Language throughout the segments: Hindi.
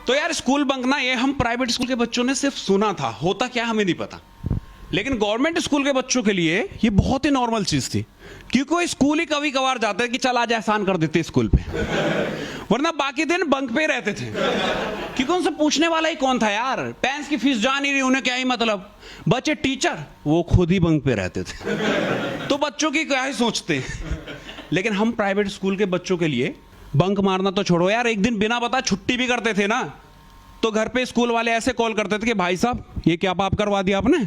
तो यार स्कूल बंक ना, ये हम प्राइवेट स्कूल के बच्चों ने सिर्फ सुना था, होता क्या हमें नहीं पता। लेकिन गवर्नमेंट स्कूल के बच्चों के लिए ये बहुत ही नॉर्मल चीज थी, क्योंकि वो स्कूल ही कभी कभार जाते कि चल आज एहसान कर देते स्कूल पे, वरना बाकी दिन बंक पे रहते थे, क्योंकि उनसे पूछने वाला ही कौन था यार। पेरेंट्स की फीस जा नहीं रही, उन्हें क्या ही मतलब। बच्चे टीचर, वो खुद ही बंक पे रहते थे, तो बच्चों की क्या ही सोचते। लेकिन हम प्राइवेट स्कूल के बच्चों के लिए बंक मारना तो छोड़ो यार, एक दिन बिना बता छुट्टी भी करते थे ना, तो घर पे स्कूल वाले ऐसे कॉल करते थे कि भाई साहब ये क्या पाप करवा दिया आपने,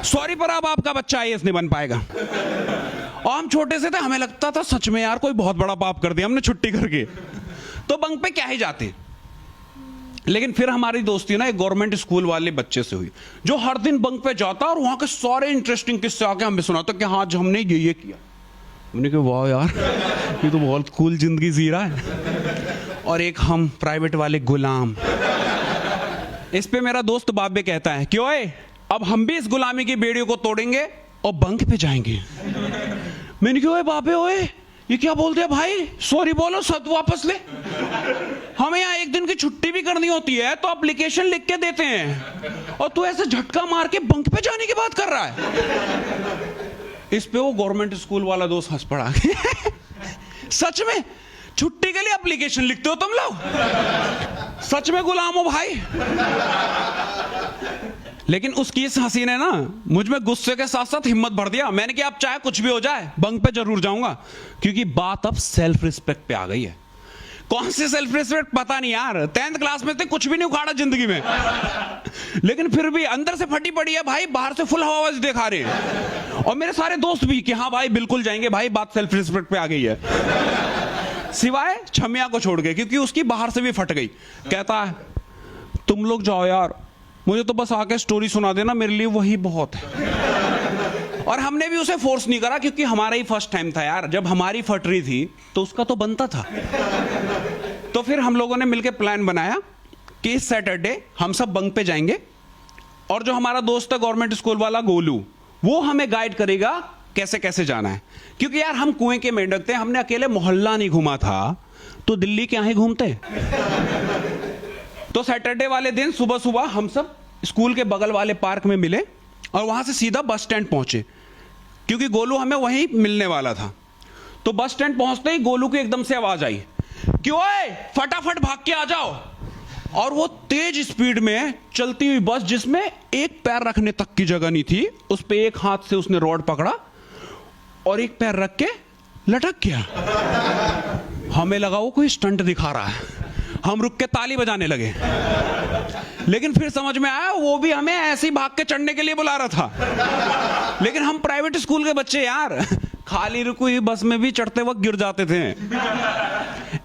सॉरी पर अब आपका बच्चा आईएएस नहीं बन पाएगा। और हम छोटे से थे, हमें लगता था सच में यार कोई बहुत बड़ा पाप कर दिया हमने छुट्टी करके, तो बंक पे क्या ही जाते। लेकिन फिर हमारी दोस्ती ना एक गवर्नमेंट स्कूल वाले बच्चे से हुई, जो हर दिन बंक पे जाता और वहां के सारे इंटरेस्टिंग किस्से आके हमें सुनाता कि हाँ हमने ये किया। हमने कहा वाह यार ये तो बहुत कूल जिंदगी जी रहा है। और एक हम प्राइवेट वाले गुलाम। इस पे मेरा दोस्त बाबे कहता है कि ओए अब हम भी इस गुलामी की बेड़ियों को तोड़ेंगे और बंक पे जाएंगे। मैंने कहा ओए बाबे ओए ये क्या बोल दिया भाई, सॉरी बोलो, सब वापस ले। हमें यहाँ एक दिन की छुट्टी भी करनी होती है तो एप्लीकेशन लिख के देते हैं, और तू ऐसे झटका मार के बंक पे जाने की बात कर रहा है। इस पे वो गवर्नमेंट स्कूल वाला दोस्त हंस पड़ा। सच में छुट्टी के लिए एप्लीकेशन लिखते हो तुम लोग, सच में गुलाम हो भाई। लेकिन उसकी इस हंसी ने ना मुझ में गुस्से के साथ साथ हिम्मत भर दिया। मैंने कहा अब चाहे कुछ भी हो जाए बंक पे जरूर जाऊंगा, क्योंकि बात अब सेल्फ रिस्पेक्ट पे आ गई है। कौन सी सेल्फ रिस्पेक्ट पता नहीं यार, 10th क्लास में थे, कुछ भी नहीं उखाड़ा जिंदगी में, लेकिन फिर भी अंदर से फटी पड़ी है भाई, बाहर से फुल हवा दिखा रहे हैं। और मेरे सारे दोस्त भी कि हाँ भाई बिल्कुल जाएंगे भाई, बात सेल्फ रिस्पेक्ट पे आ गई है, सिवाय छमिया को छोड़ के, क्योंकि उसकी बाहर से भी फट गई। कहता है तुम लोग जाओ यार, मुझे तो बस आके स्टोरी सुना देना, मेरे लिए वही बहुत है। और हमने भी उसे फोर्स नहीं करा, क्योंकि हमारा ही फर्स्ट टाइम था यार, जब हमारी फट रही थी तो उसका तो बनता था। तो फिर हम लोगों ने मिलकर प्लान बनाया कि इस सैटरडे हम सब बंक पे जाएंगे, और जो हमारा दोस्त है गवर्नमेंट स्कूल वाला गोलू, वो हमें गाइड करेगा कैसे कैसे जाना है। क्योंकि यार हम कुएं के मेंढक थे, हमने अकेले मोहल्ला नहीं घूमा था, तो दिल्ली क्या ही घूमते। तो सैटरडे वाले दिन सुबह सुबह हम सब स्कूल के बगल वाले पार्क में मिले, और वहां से सीधा बस स्टैंड पहुंचे, क्योंकि गोलू हमें वहीं मिलने वाला था। तो बस स्टैंड पहुंचते ही गोलू की एकदम से आवाज आई कि ओए फटाफट भाग के आ जाओ। और वो तेज स्पीड में चलती हुई बस, जिसमें एक पैर रखने तक की जगह नहीं थी, उस पे एक हाथ से उसने रॉड पकड़ा और एक पैर रख के लटक गया। हमें लगा वो कोई स्टंट दिखा रहा है, हम रुक के ताली बजाने लगे। लेकिन फिर समझ में आया वो भी हमें ऐसे ही भाग के चढ़ने के लिए बुला रहा था। लेकिन हम प्राइवेट स्कूल के बच्चे यार, खाली रुकी हुई बस में भी चढ़ते वक्त गिर जाते थे,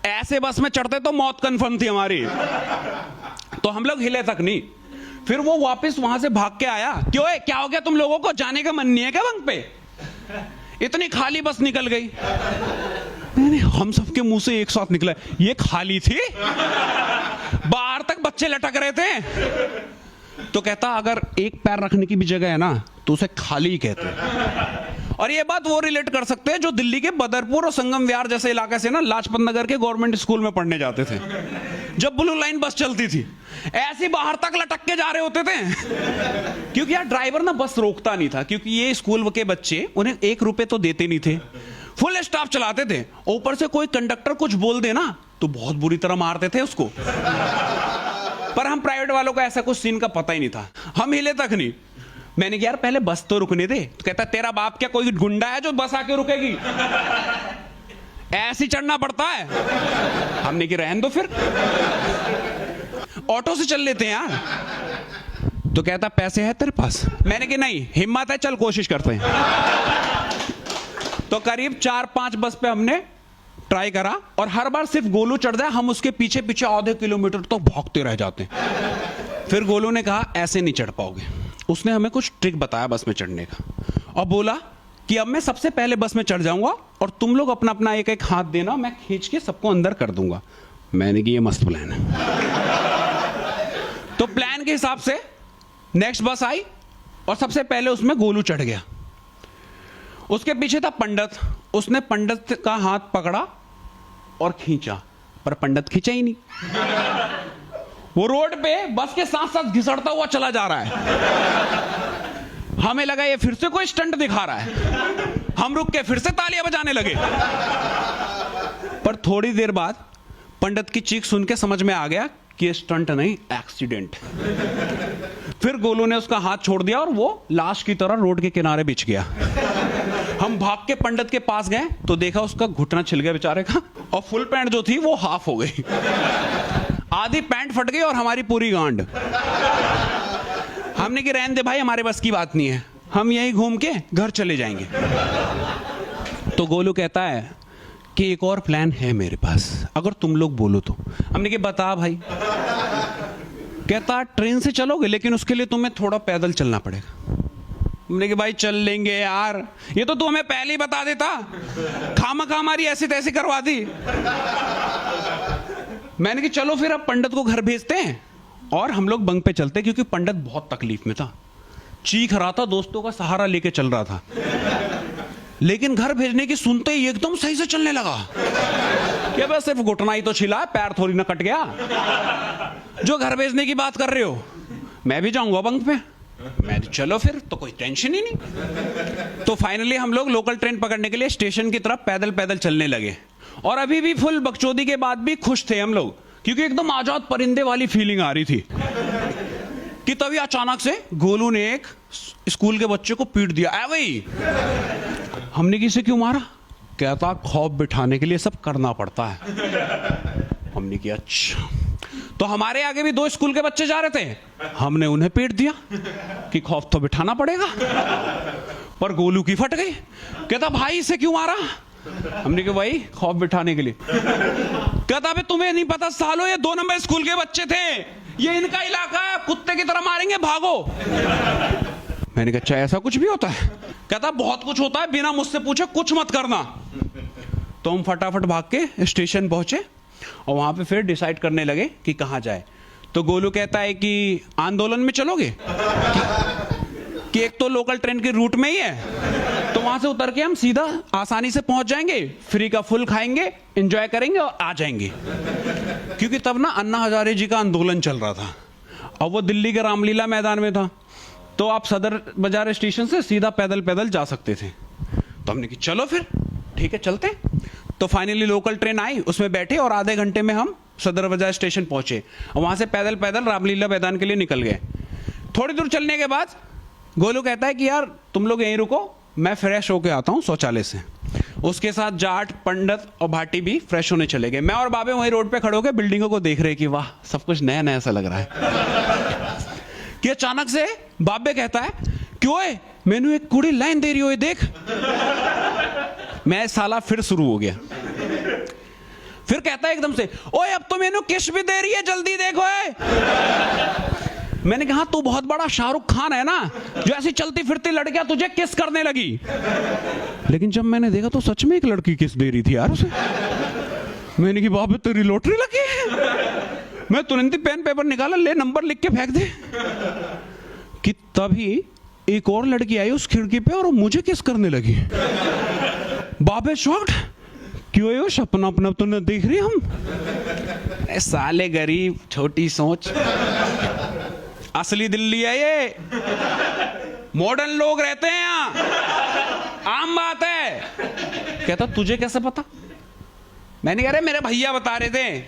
ऐसे बस में चढ़ते तो मौत कन्फर्म थी हमारी। तो हम लोग हिले तक नहीं। फिर वो वापस वहां से भाग के आया, क्यों क्या हो गया तुम लोगों को, जाने का मन नहीं है क्या बंक पे? इतनी खाली बस निकल गई। हम सबके मुंह से एक साथ निकला, ये खाली थी? बाहर तक बच्चे लटक रहे थे। तो कहता अगर एक पैर रखने की भी जगह है ना तो उसे खाली ही कहते हैं। और ये बात वो रिलेट कर सकते हैं जो दिल्ली के बदरपुर और संगम विहार जैसे इलाके से ना लाजपत नगर के गवर्नमेंट स्कूल में पढ़ने जाते थे, जब ब्लू लाइन बस चलती थी, ऐसे बाहर तक लटक के जा रहे होते थे। क्योंकि यार ड्राइवर ना बस रोकता नहीं था, क्योंकि ये स्कूल के बच्चे उन्हें 1 रुपए तो देते नहीं थे, फुल स्टाफ चलाते थे। ऊपर से कोई कंडक्टर कुछ बोल देना तो बहुत बुरी तरह मारते थे उसको। पर हम प्राइवेट वालों को ऐसा कुछ सीन का पता ही नहीं था, हम हिले तक नहीं। मैंने कहा यार पहले बस तो रुकने दे। तो कहता तेरा बाप क्या कोई गुंडा है जो बस आके रुकेगी? ऐसे चढ़ना पड़ता है। हमने कहा रहने दो फिर, ऑटो से चल लेते हैं यार। तो कहता पैसे है तेरे पास? मैंने कहा नहीं, हिम्मत है, चल कोशिश करते हैं। तो करीब 4-5 बस पे हमने ट्राई करा, और हर बार सिर्फ गोलू चढ़ जाए, हम उसके पीछे पीछे आधे किलोमीटर तो भागते रह जाते। फिर गोलू ने कहा ऐसे नहीं चढ़ पाओगे। उसने हमें कुछ ट्रिक बताया बस में चढ़ने का, और बोला कि अब मैं सबसे पहले बस में चढ़ जाऊंगा और तुम लोग अपना अपना एक एक हाथ देना, मैं खींच के सबको अंदर कर दूंगा। मैंने कहा ये मस्त प्लान है। तो प्लान के हिसाब से नेक्स्ट बस आई और सबसे पहले उसमें गोलू चढ़ गया। उसके पीछे था पंडित, उसने पंडित का हाथ पकड़ा और खींचा, पर पंडित खींचा ही नहीं। वो रोड पे बस के साथ साथ घिसड़ता हुआ चला जा रहा है। हमें लगा ये फिर से कोई स्टंट दिखा रहा है, हम रुक के फिर से तालियां बजाने लगे। पर थोड़ी देर बाद पंडित की चीख सुन के समझ में आ गया कि ये स्टंट नहीं, एक्सीडेंट। फिर गोलू ने उसका हाथ छोड़ दिया और वो लाश की तरह रोड के किनारे बिछ गया। हम भाग के पंडित के पास गए तो देखा उसका घुटना छिल गया बेचारे का, और फुल पैंट जो थी वो हाफ हो गई। आधी पैंट फट गई और हमारी पूरी गांड। हमने कि रहने दे भाई, हमारे बस की बात नहीं है, हम यहीं घूम के घर चले जाएंगे। तो गोलू कहता है कि एक और प्लान है मेरे पास, अगर तुम लोग बोलो तो। हमने कि बता भाई। कहता ट्रेन से चलोगे लेकिन उसके लिए तुम्हें थोड़ा पैदल चलना पड़ेगा। हमने कि भाई चल लेंगे यार, ये तो तू हमें पहले ही बता देता, खामखा हमारी ऐसी तैसी करवा दी। मैंने कि चलो फिर अब पंडित को घर भेजते हैं और हम लोग बंक पे चलते, क्योंकि पंडित बहुत तकलीफ में था, चीख रहा था, दोस्तों का सहारा लेके चल रहा था। लेकिन घर भेजने की सुनते ही एकदम सही से चलने लगा। क्या बस सिर्फ घुटना ही तो छिला, पैर थोड़ी ना कट गया। जो घर भेजने की बात कर रहे हो, मैं भी जाऊंगा बंक पे। मैं चलो फिर तो कोई टेंशन ही नहीं। तो फाइनली हम लोग लोकल ट्रेन पकड़ने के लिए स्टेशन की तरफ पैदल पैदल चलने लगे। और अभी भी फुल बकचोदी के बाद भी खुश थे हम लोग, क्योंकि एकदम आजाद परिंदे वाली फीलिंग आ रही थी। कि तभी अचानक से गोलू ने एक स्कूल के बच्चे को पीट दिया। ऐ भाई, हमने किसे क्यों मारा? कहता खौफ बिठाने के लिए सब करना पड़ता है। हमने किया अच्छा। तो हमारे आगे भी 2 स्कूल के बच्चे जा रहे थे, हमने उन्हें पीट दिया कि खौफ तो बिठाना पड़ेगा। पर गोलू की फट गई। कहता भाई इसे क्यों मारा? हमने कहा भाई खौफ बिठाने के लिए। कहता अबे तुम्हें नहीं पता सालो, ये 2 नंबर स्कूल के बच्चे थे, ये इनका इलाका है, कुत्ते की तरह मारेंगे, भागो। मैंने कहा अच्छा ऐसा कुछ भी होता है? कहता बहुत कुछ होता है, बिना मुझसे पूछे कुछ मत करना। तो हम फटाफट भाग के स्टेशन पहुंचे और वहां पे फिर डिसाइड करने लगे कि कहां जाए। तो गोलू कहता है कि आंदोलन में चलोगे कि एक तो लोकल ट्रेन के रूट में ही है, तो वहां से उतर के हम सीधा आसानी से पहुंच जाएंगे, फ्री का फुल खाएंगे, एंजॉय करेंगे और आ जाएंगे। क्योंकि तब ना अन्ना हजारे जी का आंदोलन चल रहा था और वो दिल्ली के रामलीला मैदान में था, तो आप सदर बाजार स्टेशन से सीधा पैदल पैदल जा सकते थे। तो हमने कहा चलो फिर ठीक है चलते। तो फाइनली लोकल ट्रेन आई, उसमें बैठे और आधे घंटे में हम सदर बाजार स्टेशन पहुंचे और वहां से पैदल पैदल रामलीला मैदान के लिए निकल गए। थोड़ी दूर चलने के बाद गोलू कहता है कि यार तुम लोग यहीं रुको, मैं फ्रेश होके आता हूं शौचालय से। उसके साथ जाट, पंडित और भाटी भी फ्रेश होने चले गए। मैं और बाबे वहीं रोड पे खड़े होकर बिल्डिंगों को देख रहे कि वाह सब कुछ नया नया सा लग रहा है। कि अचानक से बाबे कहता है क्यों है, मैंने एक कुड़ी लाइन दे रही हो, देख। मैं साला फिर शुरू हो गया। फिर कहता है एकदम से, ओए अब तो मैंने किस भी दे रही है, जल्दी देखो है। मैंने कहा तू बहुत बड़ा शाहरुख खान है ना, जो ऐसी चलती फिरती लड़कियां तुझे किस करने लगी। लेकिन जब मैंने देखा तो सच में एक लड़की किस दे रही थी यार उसे। मैंने कहा बाबे तेरी लॉटरी लगी है। मैं तुरंत ही पेन पेपर निकाला, ले नंबर लिख के फेंक दे। कि तभी एक और लड़की आई उस खिड़की पे और मुझे किस करने लगी। बाबे शॉक्ड, क्यों है सपना अपना तो न देख रही हम। साले गरीब, छोटी सोच, असली दिल्ली है ये, मॉडर्न लोग रहते हैं यहाँ, आम बात है। कहता तुझे कैसे पता? मैंने कहा मेरे भैया बता रहे थे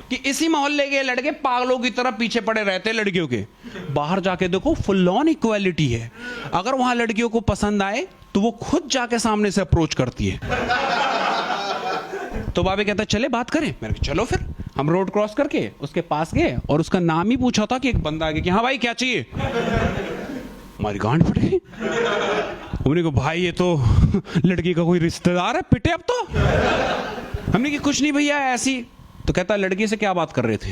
कि इसी मोहल्ले के लड़के पागलों की तरह पीछे पड़े रहते हैं लड़कियों के। बाहर जाके देखो फुल ऑन इक्वालिटी है, अगर वहां लड़कियों को पसंद आए तो वो खुद जाके सामने से अप्रोच करती है। तो बाबे कहता चले बात करें। मैंने कहा चलो फिर। हम रोड क्रॉस करके उसके पास गए और उसका नाम ही पूछा था कि एक बंदा आ गया कि हाँ भाई क्या चाहिए। हमारी गांड फट गई। हमने कहा भाई ये तो लड़की का कोई रिश्तेदार है, पिटे अब तो। हमने कहा कुछ नहीं भैया ऐसी। तो कहता लड़की से क्या बात कर रहे थे?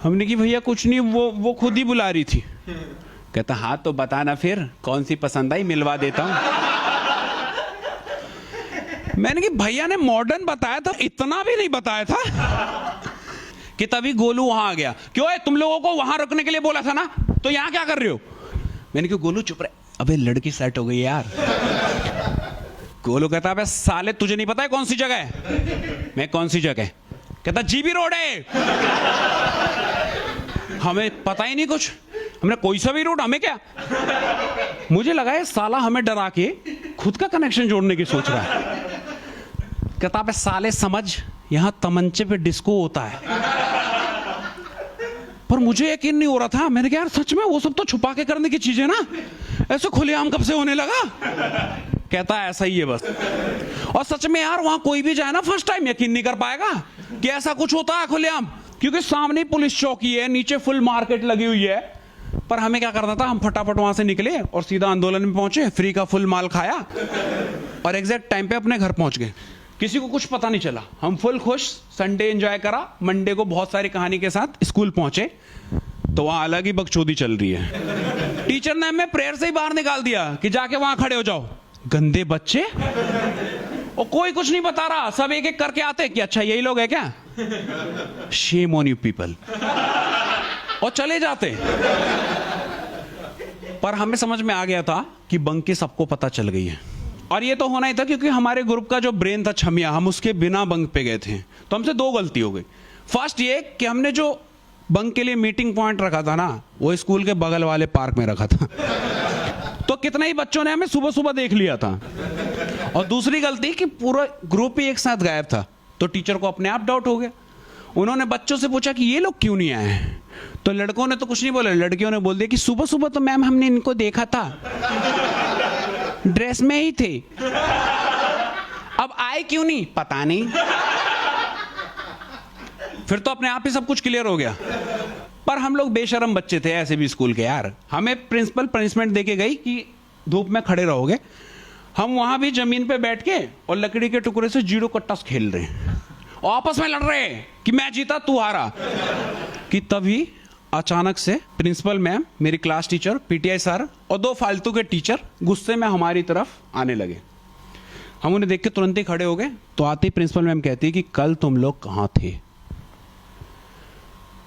हमने कहा भैया कुछ नहीं, वो खुद ही बुला रही थी। कहता हाँ तो बताना फिर कौन सी पसंद आई, मिलवा देता हूं। मैंने कहा भैया ने मॉडर्न बताया था, इतना भी नहीं बताया था। कि तभी गोलू वहां आ गया। क्यों है तुम लोगों को वहां रुकने के लिए बोला था ना, तो यहां क्या कर रहे हो? मैंने कहा गोलू चुप रहे, अबे लड़की सेट हो गई यार। गोलू कहता अबे साले तुझे नहीं पता है कौन सी जगह है? मैं कौन सी जगह? कहता जीबी रोड है। हमें पता ही नहीं कुछ, हमने कोई सा भी रूट, हमें क्या। मुझे लगा ये साला हमें डरा के खुद का कनेक्शन जोड़ने की सोच रहा है। कहता है साले समझ, यहां तमंचे पे डिस्को होता है। पर मुझे यकीन नहीं हो रहा था। मैंने कहा यार सच में वो सब तो छुपा के करने की चीजें ना, ऐसे खुलेआम कब से होने लगा। कहता है ऐसा ही है बस। और सच में यार वहां कोई भी जाए ना फर्स्ट टाइम यकीन नहीं कर पाएगा कि ऐसा कुछ होता है खुलेआम, क्योंकि सामने पुलिस चौकी है, नीचे फुल मार्केट लगी हुई है। पर हमें क्या करना था, हम फटाफट वहां से निकले और सीधा आंदोलन में पहुंचे, फ्री का फुल माल खाया और एग्जैक्ट टाइम पे अपने घर पहुंच गए। किसी को कुछ पता नहीं चला, हम फुल खुश, संडे एंजॉय करा। मंडे को बहुत सारी कहानी के साथ स्कूल पहुंचे तो वहां अलग ही बकचोदी चल रही है। टीचर ने हमें प्रेयर से ही बाहर निकाल दिया कि जाके वहां खड़े हो जाओ। गंदे बच्चे, और कोई कुछ नहीं बता रहा, सब एक एक करके आते कि अच्छा यही लोग है क्या, शेम ऑन यू पीपल, और चले जाते। पर हमें समझ में आ गया था कि बंक की सबको पता चल गई है। और ये तो होना ही था क्योंकि हमारे ग्रुप का जो ब्रेन था छमिया, हम उसके बिना बंक पे गए थे। तो हमसे दो गलती हो गई। फर्स्ट ये कि हमने जो बंक के लिए मीटिंग पॉइंट रखा था ना, वो स्कूल के बगल वाले पार्क में रखा था। तो कितने ही बच्चों ने हमें सुबह सुबह देख लिया था। और दूसरी गलती कि पूरा ग्रुप ही एक साथ गायब था, तो टीचर को अपने आप डाउट हो गया। उन्होंने बच्चों से पूछा कि ये लोग क्यों नहीं आए हैं, तो लड़कों ने तो कुछ नहीं बोला, लड़कियों ने बोल दिया कि सुबह सुबह तो मैम हमने इनको देखा था, ड्रेस में ही थे, अब आए क्यों नहीं पता नहीं। फिर तो अपने आप ही सब कुछ क्लियर हो गया। पर हम लोग बेशरम बच्चे थे ऐसे भी स्कूल के यार। हमें प्रिंसिपल पनिशमेंट देके गई कि धूप में खड़े रहोगे। हम वहां भी जमीन पे बैठ के और लकड़ी के टुकड़े से जीरो कट्टास खेल रहे हैं और आपस में लड़ रहे हैं कि मैं जीता तू हारा। कि तभी अचानक से प्रिंसिपल मैम, मेरी क्लास टीचर, पीटीआई सर और दो फालतू के टीचर गुस्से में हमारी तरफ आने लगे। हम उन्हें देख के तुरंत ही खड़े हो गए। तो आते ही प्रिंसिपल मैम कहती है कि कल तुम लोग कहां थे।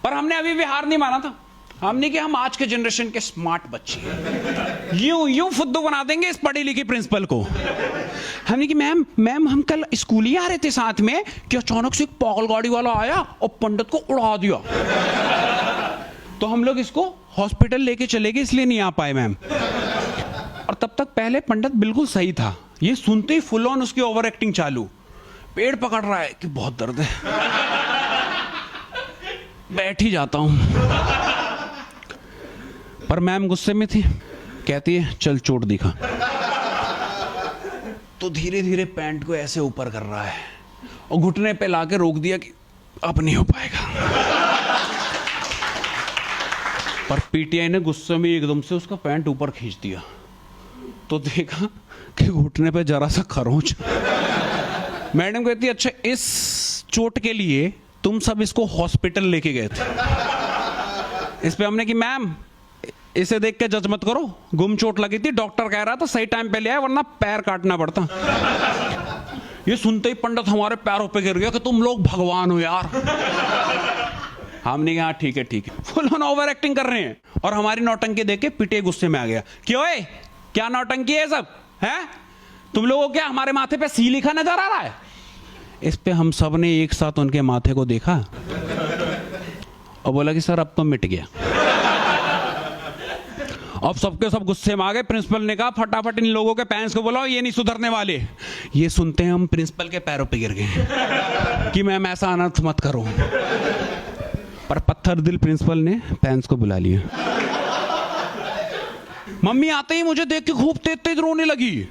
पर हमने अभी भी हार नहीं माना था। हमने कि हम आज के जनरेशन के स्मार्ट बच्चे हैं, यूं फुद्दू बना देंगे इस पढ़ी लिखी प्रिंसिपल को। हमने कि मैम हम कल स्कूल ही आ रहे थे साथ में कि अचानक से एक पागल गाड़ी वाला आया और पंडित को उड़ा दिया। तो हम लोग इसको हॉस्पिटल लेके चले गए, इसलिए नहीं आ पाए मैम। और तब तक पहले पंडित बिल्कुल सही था, ये सुनते ही फुल ऑन उसकी ओवर एक्टिंग चालू। पेड़ पकड़ रहा है कि बहुत दर्द है, बैठ ही जाता हूं। पर मैम गुस्से में थी, कहती है चल चोट दिखा। तो धीरे धीरे पैंट को ऐसे ऊपर कर रहा है और घुटने पे लाके रोक दिया कि अब नहीं हो पाएगा। पर पीटीआई ने गुस्से में एकदम से उसका पैंट ऊपर खींच दिया। तो देखा कि घुटने पे जरा सा खरोंच। मैडम कहती है अच्छा इस चोट के लिए तुम सब इसको हॉस्पिटल लेके गए थे। इस पे हमने कि मैम इसे देख के जज मत करो, गुम चोट लगी थी, डॉक्टर कह रहा था सही टाइम पे ले आए वरना पैर काटना पड़ता। ये सुनते ही पंडित हमारे पैरों पे गिर गया कि तुम लोग भगवान हो यार। हमने कहा ठीक है फुल ऑन ओवर एक्टिंग कर रहे हैं। और हमारी नौटंकी देख के पीटे गुस्से में आ गया कि ओए क्या नौटंकी है सब है, तुम लोगों को क्या हमारे माथे पे सी लिखा नजर आ रहा है। इस पे हम सब ने एक साथ उनके माथे को देखा और बोला कि सर अब तो मिट गया। अब सबके सब गुस्से में आ गए। प्रिंसिपल ने कहा फटाफट इन लोगों के पेरेंट्स को बुलाओ, ये नहीं सुधरने वाले। ये सुनते हैं हम प्रिंसिपल के पैरों पे गिर गए कि मैम ऐसा अनर्थ मत करो। पर पत्थर दिल प्रिंसिपल ने पेरेंट्स को बुला लिया। मम्मी आते ही मुझे देख के खूब तेज तेज रोने लगी।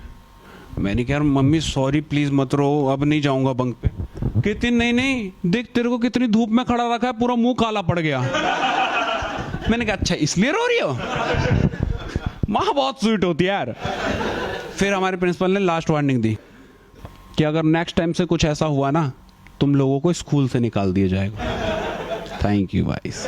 मैंने कहा मम्मी सॉरी प्लीज मत रो, अब नहीं जाऊंगा बंक पे। कहती नहीं देख तेरे को कितनी धूप में खड़ा रखा है, पूरा मुंह काला पड़ गया। मैंने कहा अच्छा इसलिए रो रही हो। माँ बहुत स्वीट होती है यार। फिर हमारे प्रिंसिपल ने लास्ट वार्निंग दी कि अगर नेक्स्ट टाइम से कुछ ऐसा हुआ ना, तुम लोगों को स्कूल से निकाल दिया जाएगा। Thank you guys.